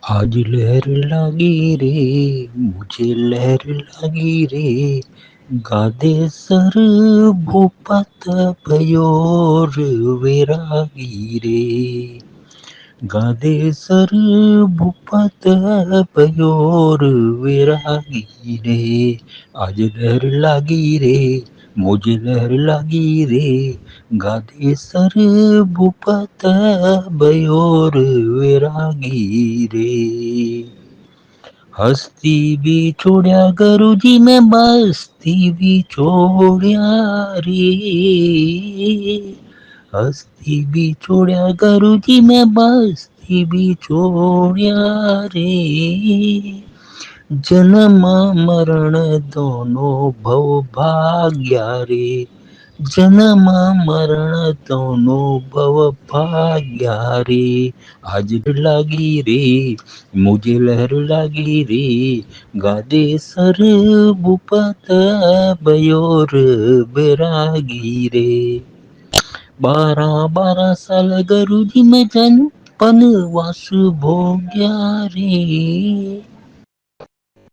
आज लहर लागी रे, मुझे लहर लागी रे, गादे सर भूपत पयोर वैरागी रे, गादे सर भूपत पयोर वैरागी रे, आज लहर लागी रे, मुझे लहर लागी रे, गादे सर भूपत बयोर वैरागी रे। हस्ती भी छोड़ा गुरुजी मैं मस्ती भी छोड़ा रे, हस्ती भी छोड़ा गुरुजी मैं मस्ती भी छोड़ा रे, जन्म मरण दोनों भव भाग्या रे, जन्म मरण दोनों भव भाग्या रे, आज लागी रे, मुझे लहर लागी रे, गादे सर भूपत बयोर बैरागी रे। 12 साल गुरुजी मैं जन पनवास भोग्या रे,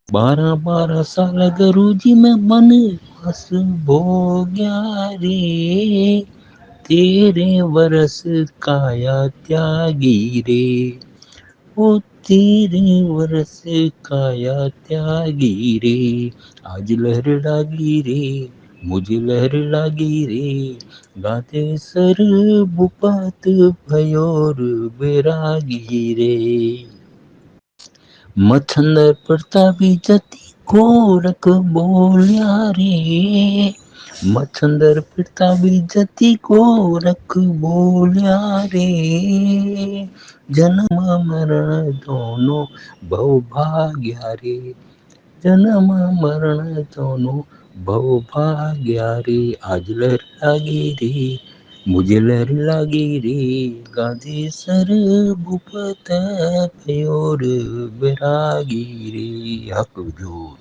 12 साल गुरुजी मैं वनवास भोग्या रे, तेरे वर्ष काया त्यागी रे, ओ तेरे वर्ष काया त्यागी रे, आज लहर लागी रे, मुझे लहर लागी रे, गाते सर भूपत भयोर बैरागी रे। मच्छंदर प्रतापी जति गोरख बोलिया रे, मच्छंदर प्रतापी जति गोरख बोलिया रे, जन्म मरण दोनों भव भाग्या रे, जन्म मरण दोनों भव भाग्या रे, आज लहर लागी रे, मुझे लहर लागी रे, गांधी सर भूपत पयोर बैरागी रे। हक जो